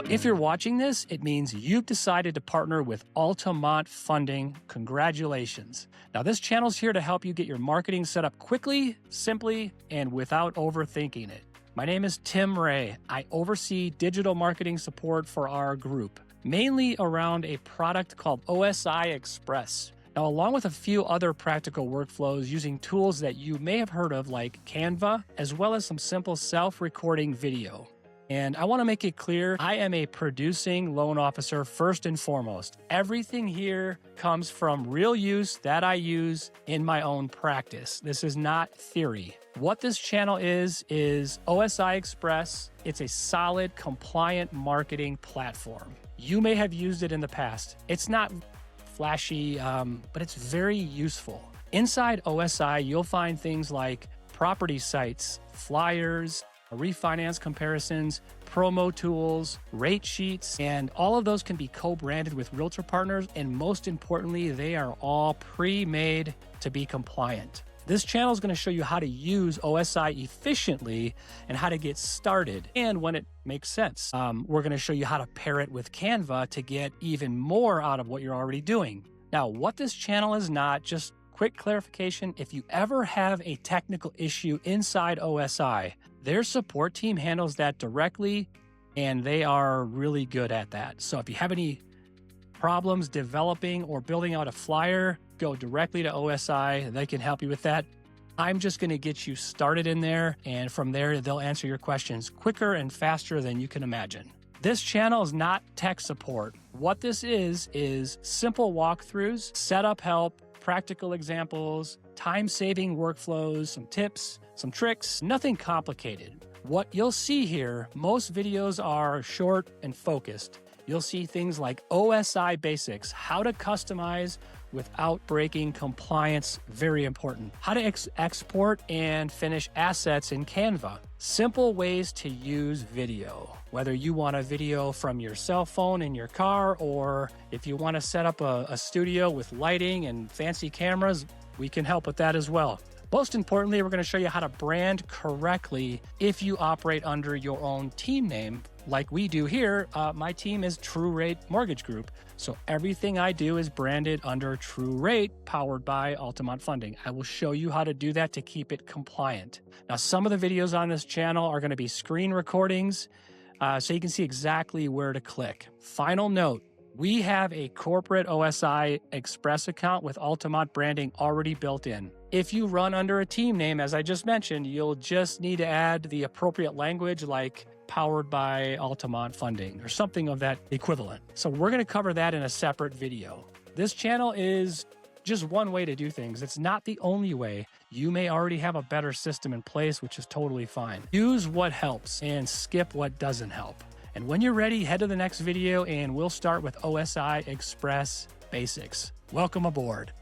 if you're watching this, it means you've decided to partner with Altamont Funding. Congratulations. Now, this channel's here to help you get your marketing set up quickly, simply, and without overthinking it. My name is Tim Ray. I oversee digital marketing support for our group, mainly around a product called OSI Express. Now, along with a few other practical workflows using tools that you may have heard of like Canva, as well as some simple self-recording video. And I want to make it clear, I am a producing loan officer first and foremost. Everything here comes from real use that I use in my own practice. This is not theory. What this channel is OSI Express. It's a solid, compliant marketing platform. You may have used it in the past. It's not flashy, but it's very useful. Inside OSI, you'll find things like property sites, flyers, refinance comparisons, promo tools, rate sheets, and all of those can be co-branded with realtor partners. And most importantly, they are all pre-made to be compliant. This channel is going to show you how to use OSI efficiently and how to get started and when it makes sense. We're going to show you how to pair it with Canva to get even more out of what you're already doing. Now, what this channel is not, just quick clarification, if you ever have a technical issue inside OSI, their support team handles that directly, and they are really good at that. So if you have any problems developing or building out a flyer, go directly to OSI. They can help you with that. I'm just going to get you started in there, and from there, they'll answer your questions quicker and faster than you can imagine. This channel is not tech support. What this is simple walkthroughs, setup help, practical examples, time-saving workflows, some tips, some tricks, nothing complicated. What you'll see here, most videos are short and focused. You'll see things like OSI basics, how to customize without breaking compliance, very important. How to export and finish assets in Canva. Simple ways to use video, whether you want a video from your cell phone in your car, or if you want to set up a studio with lighting and fancy cameras, we can help with that as well. Most importantly, we're going to show you how to brand correctly if you operate under your own team name, like we do here. My team is True Rate Mortgage Group, so everything I do is branded under True Rate, powered by Altamont Funding. I will show you how to do that to keep it compliant. Now, some of the videos on this channel are going to be screen recordings, so you can see exactly where to click. Final note, we have a corporate OSI Express account with Altamont branding already built in. If you run under a team name, as I just mentioned, you'll just need to add the appropriate language like powered by Altamont Funding or something of that equivalent. So we're going to cover that in a separate video. This channel is just one way to do things. It's not the only way. You may already have a better system in place, which is totally fine. Use what helps and skip what doesn't help. And when you're ready, head to the next video and we'll start with OSI Express Basics. Welcome aboard.